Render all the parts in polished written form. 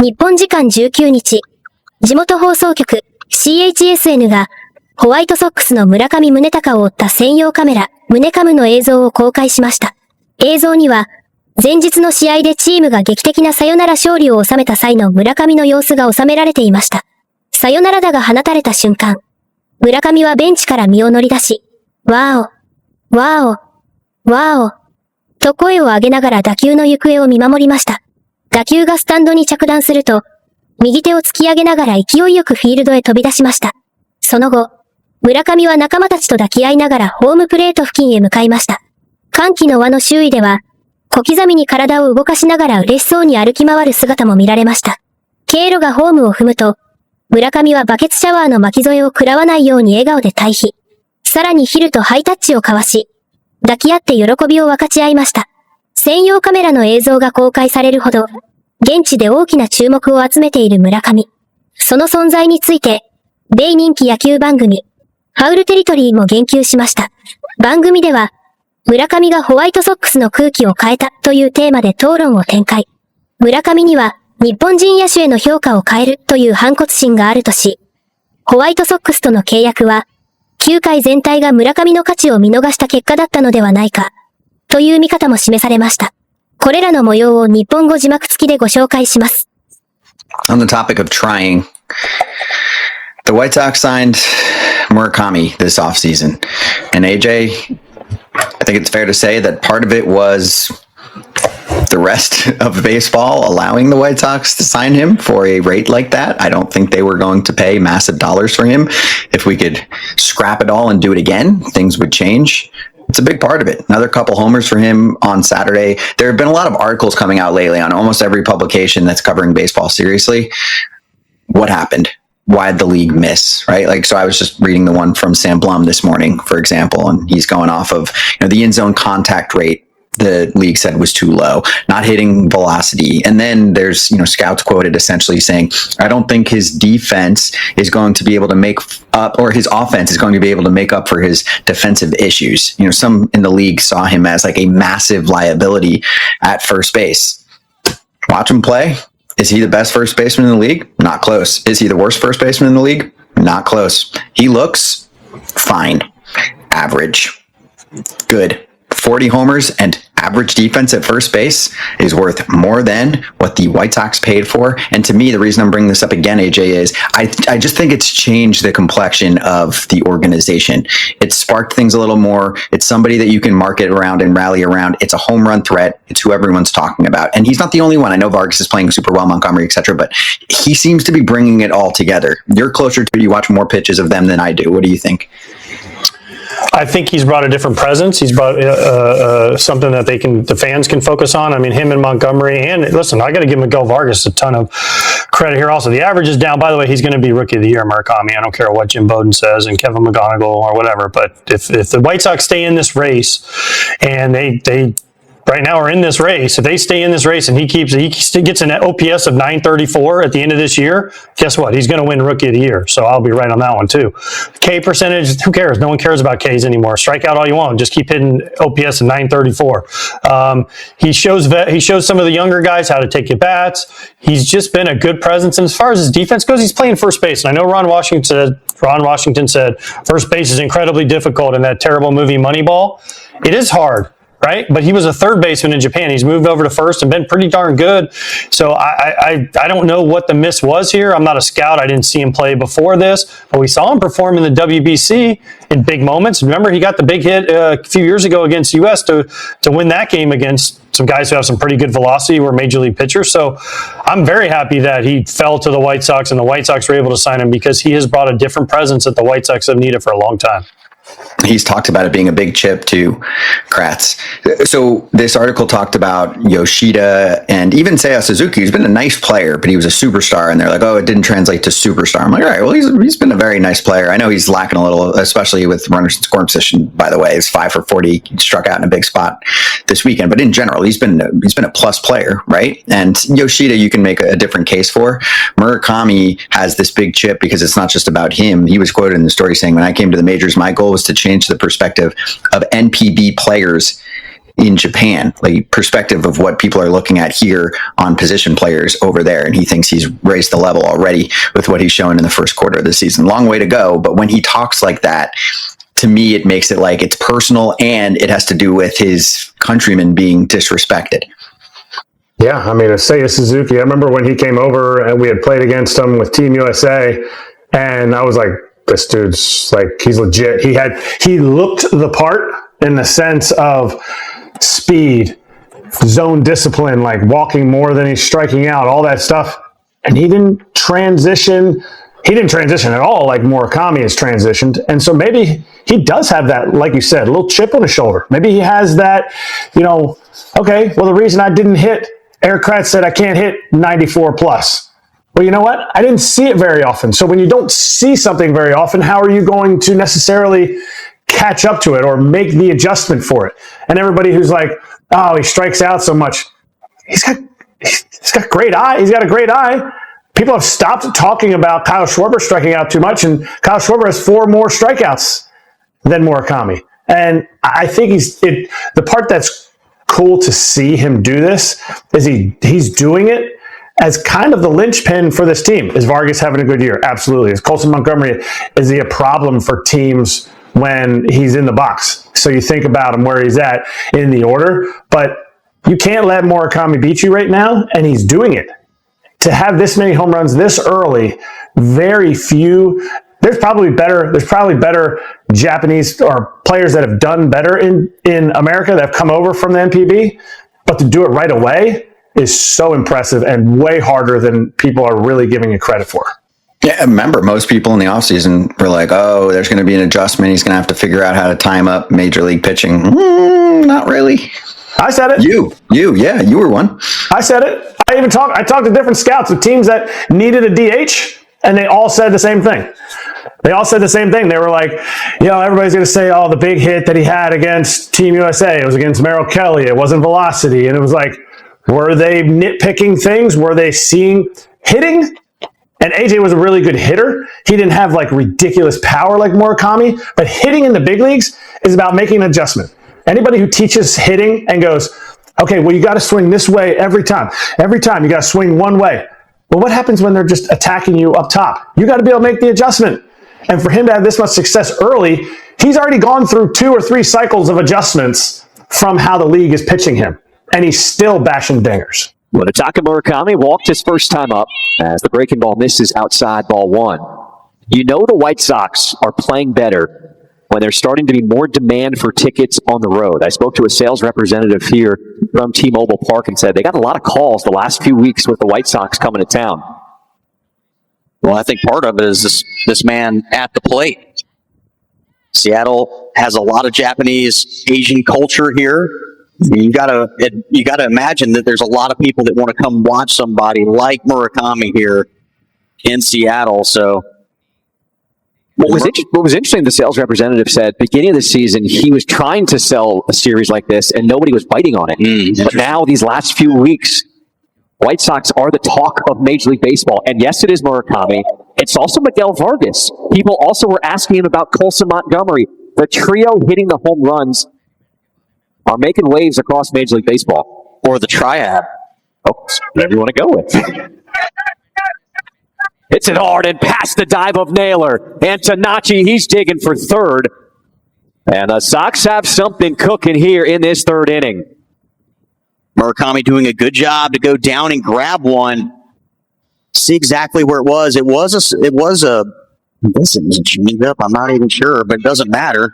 日本時間19日、地元放送局 CHSN がホワイトソックスの村上宗隆を追った専用カメラ、宗カムの映像を公開しました。映像には、前日の試合でチームが劇的なサヨナラ勝利を収めた際の村上の様子が収められていました。サヨナラ打が放たれた瞬間、村上はベンチから身を乗り出し、ワーオ、ワーオ、ワーオ、と声を上げながら打球の行方を見守りました。打球がスタンドに着弾すると、右手を突き上げながら勢いよくフィールドへ飛び出しました。その後、村上は仲間たちと抱き合いながらホームプレート付近へ向かいました。歓喜の輪の周囲では、小刻みに体を動かしながら嬉しそうに歩き回る姿も見られました。経路がホームを踏むと、村上はバケツシャワーの巻き添えを食らわないように笑顔で退避。さらにヒルとハイタッチを交わし、抱き合って喜びを分かち合いました。専用カメラの映像が公開されるほど、現地で大きな注目を集めている村上。その存在について、米人気野球番組、ファウルテリトリーも言及しました。番組では、村上がホワイトソックスの空気を変えたというテーマで討論を展開。村上には、日本人野手への評価を変えるという反骨心があるとし、ホワイトソックスとの契約は、球界全体が村上の価値を見逃した結果だったのではないか、という見方も示されました。これらの模様を日本語字幕付きでご紹介します。On the topic of trying, the White Sox signed Murakami this offseason. And AJ, I think it's fair to say that part of it was the rest of baseball allowing the White Sox to sign him for a rate like that. I don't think they were going to pay massive dollars for him. If we could scrap it all and do it again, things would change. It's a big part of it. Another couple homers for him on Saturday. There have been a lot of articles coming out lately on almost every publication that's covering baseball seriously. What happened? Why did the league miss, right? Like, so I was just reading the one from Sam Blum this morning, for example, and he's going off of, the in zone contact rate the league said was too low, not hitting velocity. And then there's, scouts quoted essentially saying, I don't think his defense is going to be able to make up, or his offense is going to be able to make up for his defensive issues. Some in the league saw him as like a massive liability at first base. Watch him play. Is he the best first baseman in the league? Not close. Is he the worst first baseman in the league? Not close. He looks fine. Average. Good. 40 homers and average defense at first base is worth more than what the White Sox paid for. And to me, the reason I'm bringing this up again, AJ, is I just think it's changed the complexion of the organization. It's sparked things a little more. It's somebody that you can market around and rally around. It's a home run threat. It's who everyone's talking about. And he's not the only one. I know Vargas is playing super well, Montgomery, etc., but he seems to be bringing it all together. You're closer to it. You watch more pitches of them than I do. What do you think? I think he's brought a different presence. He's brought something that the fans can focus on. I mean, him and Montgomery, and listen, I got to give Miguel Vargas a ton of credit here. Also, the average is down. By the way, he's going to be Rookie of the Year, Murakami. I don't care what Jim Bowden says and Kevin McGonigal or whatever. But if the White Sox stay in this race, and they right now are in this race, if they stay in this race and he gets an OPS of 934 at the end of this year, guess what? He's going to win Rookie of the Year. So I'll be right on that one too. K percentage, who cares? No one cares about Ks anymore. Strike out all you want. Just keep hitting OPS of 934. He shows some of the younger guys how to take at bats. He's just been a good presence. And as far as his defense goes, he's playing first base. And I know Ron Washington said first base is incredibly difficult in that terrible movie Moneyball. It is hard. Right? But he was a third baseman in Japan. He's moved over to first and been pretty darn good. So I don't know what the miss was here. I'm not a scout. I didn't see him play before this, but we saw him perform in the WBC in big moments. Remember, he got the big hit a few years ago against US to win that game against some guys who have some pretty good velocity, were major league pitchers. So I'm very happy that he fell to the White Sox and the White Sox were able to sign him, because he has brought a different presence that the White Sox have needed for a long time. He's talked about it being a big chip to Kratz. So this article talked about Yoshida and even Seiya Suzuki, who's been a nice player, but he was a superstar. And they're like, oh, it didn't translate to superstar. I'm like, all right, well, he's been a very nice player. I know he's lacking a little, especially with runners in scoring position, by the way. He's 5 for 40, struck out in a big spot this weekend. But in general, he's been a plus player, right? And Yoshida, you can make a different case for. Murakami has this big chip because it's not just about him. He was quoted in the story saying, when I came to the majors, my goal was to change the perspective of NPB players in Japan, like perspective of what people are looking at here on position players over there. And he thinks he's raised the level already with what he's shown in the first quarter of the season. Long way to go. But when he talks like that, to me, it makes it like it's personal and it has to do with his countrymen being disrespected. Yeah, I mean, Seiya Suzuki, I remember when he came over and we had played against him with Team USA, and I was like, this dude's like, he's legit. He looked the part in the sense of speed, zone discipline, like walking more than he's striking out, all that stuff. And he didn't transition. He didn't transition at all like Murakami has transitioned. And so maybe he does have that, like you said, a little chip on his shoulder. Maybe he has that, okay, well, the reason I didn't hit, Eric Kratz said I can't hit 94 plus. Well, you know what? I didn't see it very often. So when you don't see something very often, how are you going to necessarily catch up to it or make the adjustment for it? And everybody who's like, oh, he strikes out so much. He's got great eye. He's got a great eye. People have stopped talking about Kyle Schwarber striking out too much, and Kyle Schwarber has 4 more strikeouts than Murakami. And I think the part that's cool to see him do this is he's doing it as kind of the linchpin for this team. Is Vargas having a good year? Absolutely. Is Colson Montgomery, is he a problem for teams when he's in the box? So you think about him where he's at in the order, but you can't let Murakami beat you right now, and he's doing it. To have this many home runs this early, very few. There's probably better Japanese or players that have done better in America that have come over from the NPB, but to do it right away is so impressive and way harder than people are really giving it credit for. Yeah, remember, most people in the offseason were like, oh, there's going to be an adjustment. He's going to have to figure out how to time up major league pitching. Not really. I said it. Yeah, you were one. I said it. I talked to different scouts of teams that needed a DH, and they all said the same thing. They were like, everybody's going to say, oh, the big hit that he had against Team USA, it was against Merrill Kelly. It wasn't velocity. And it was like, were they nitpicking things? Were they seeing hitting? And AJ was a really good hitter. He didn't have like ridiculous power like Murakami, but hitting in the big leagues is about making an adjustment. Anybody who teaches hitting and goes, okay, well, you got to swing this way every time. Every time you got to swing one way. Well, what happens when they're just attacking you up top? You got to be able to make the adjustment. And for him to have this much success early, he's already gone through 2 or 3 cycles of adjustments from how the league is pitching him. And he's still bashing dingers. Munetaka Murakami walked his first time up as the breaking ball misses outside ball 1. The White Sox are playing better when there's starting to be more demand for tickets on the road. I spoke to a sales representative here from T-Mobile Park and said they got a lot of calls the last few weeks with the White Sox coming to town. Well, I think part of it is this man at the plate. Seattle has a lot of Japanese Asian culture here. You gotta imagine that there's a lot of people that want to come watch somebody like Murakami here in Seattle. So what was interesting, the sales representative said, beginning of the season, he was trying to sell a series like this, and nobody was biting on it. But now, these last few weeks, White Sox are the talk of Major League Baseball. And yes, it is Murakami. It's also Miguel Vargas. People also were asking him about Colson Montgomery. The trio hitting the home runs are making waves across Major League Baseball. Or the triad. Oh, whatever you want to go with. Hits it hard and past the dive of Naylor. Antonacci, he's digging for third. And the Sox have something cooking here in this third inning. Murakami doing a good job to go down and grab one. See exactly where it was. It was a change up. I'm not even sure, but it doesn't matter.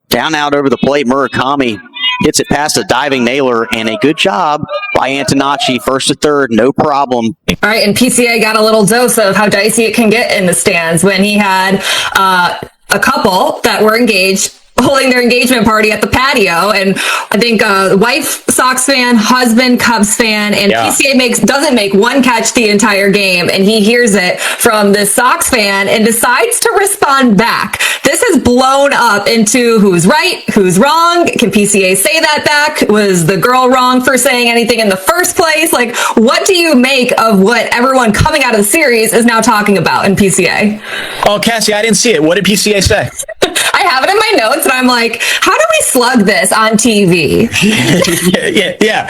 Down out over the plate, Murakami hits it past a diving Naylor, and a good job by Antonacci, first to third, no problem. All right, and PCA got a little dose of how dicey it can get in the stands when he had a couple that were engaged, holding their engagement party at the patio, and I think wife Sox fan, husband Cubs fan, and PCA doesn't make one catch the entire game, and he hears it from the Sox fan and decides to respond back. This has blown up into who's right, who's wrong. Can PCA say that back? Was the girl wrong for saying anything in the first place? Like, what do you make of what everyone coming out of the series is now talking about in PCA? Oh, Cassie, I didn't see it. What did PCA say? I have it in my notes, and I'm like, how do we slug this on TV? yeah.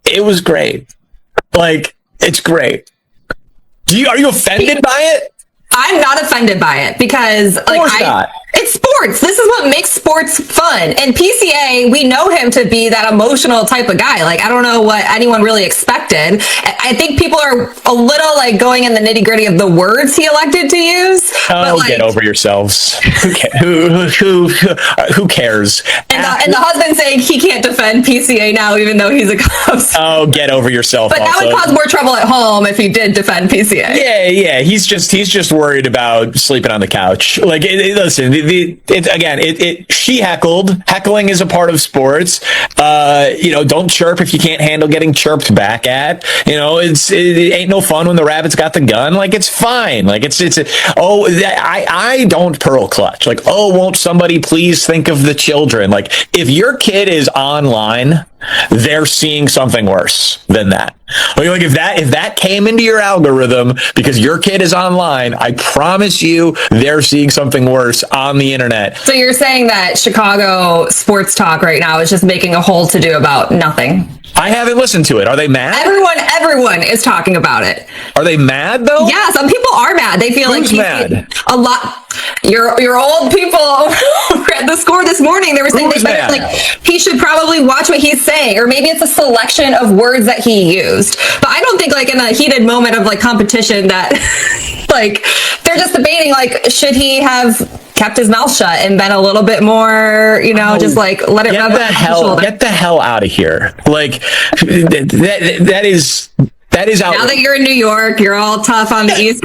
It was great. Like, it's great. Are you offended by it? I'm not offended by it because, like, it's sports. This is what makes sports fun. And PCA, we know him to be that emotional type of guy. Like, I don't know what anyone really expected. I think people are a little like going in the nitty gritty of the words he elected to use. Oh, get over yourselves. Who cares? And the husband saying he can't defend PCA now, even though he's a Cubs. Oh, get over yourself. But that would cause more trouble at home if he did defend PCA. Yeah. He's just worried about sleeping on the couch. Like, listen, she heckled. Heckling is a part of sports. Don't chirp if you can't handle getting chirped back at. It ain't no fun when the rabbit's got the gun. Like, it's fine. Like, I don't pearl clutch. Like, won't somebody please think of the children? Like, if your kid is online, they're seeing something worse than that. Like if that came into your algorithm because your kid is online, I promise you they're seeing something worse on the internet. So you're saying that Chicago sports talk right now is just making a whole to-do about nothing? I haven't listened to it. Are they mad? Everyone is talking about it. Are they mad though? Yeah, some people are mad. They feel Who's mad? A lot. Your old people read the score this morning. They were saying he should probably watch what he's saying, or maybe it's a selection of words that he used. But I don't think like in a heated moment of like competition that like they're just debating like should he have kept his mouth shut and been a little bit more, just like let it rub off his shoulder. Get the hell out of here! Like that is out. Now that you're in New York, you're all tough on the East.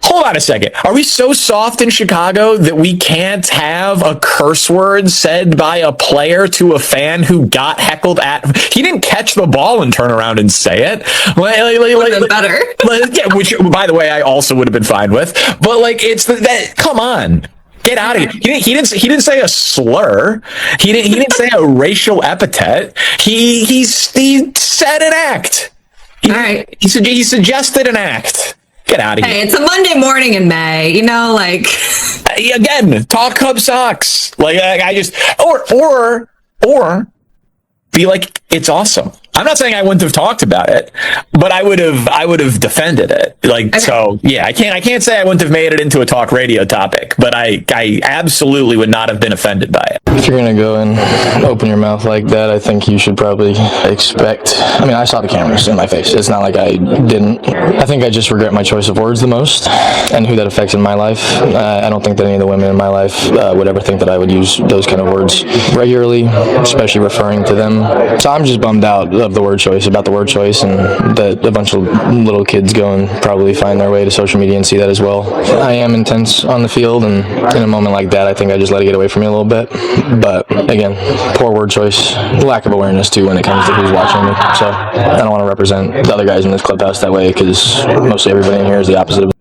Hold on a second. Are we so soft in Chicago that we can't have a curse word said by a player to a fan who got heckled at? He didn't catch the ball and turn around and say it. Would have been better. Yeah, which, by the way, I also would have been fine with. But come on. Get out of here! He didn't say a slur. He didn't say a racial epithet. He said an act. All right. He suggested an act. Get out of here. Hey, it's a Monday morning in May, Again, talk Cub Sox. Like, I just, or be like, it's awesome. I'm not saying I wouldn't have talked about it, but I would have defended it. Like, okay. So yeah, I can't say I wouldn't have made it into a talk radio topic, but I absolutely would not have been offended by it. If you're going to go and open your mouth like that, I think you should probably expect, I saw the cameras in my face. It's not like I didn't. I think I just regret my choice of words the most and who that affects in my life. I don't think that any of the women in my life would ever think that I would use those kind of words regularly, especially referring to them. So I'm just bummed out about the word choice, and that a bunch of little kids go and probably find their way to social media and see that as well. I am intense on the field, and in a moment like that, I think I just let it get away from me a little bit. But again, poor word choice, lack of awareness too when it comes to who's watching me. So I don't want to represent the other guys in this clubhouse that way because mostly everybody in here is the opposite of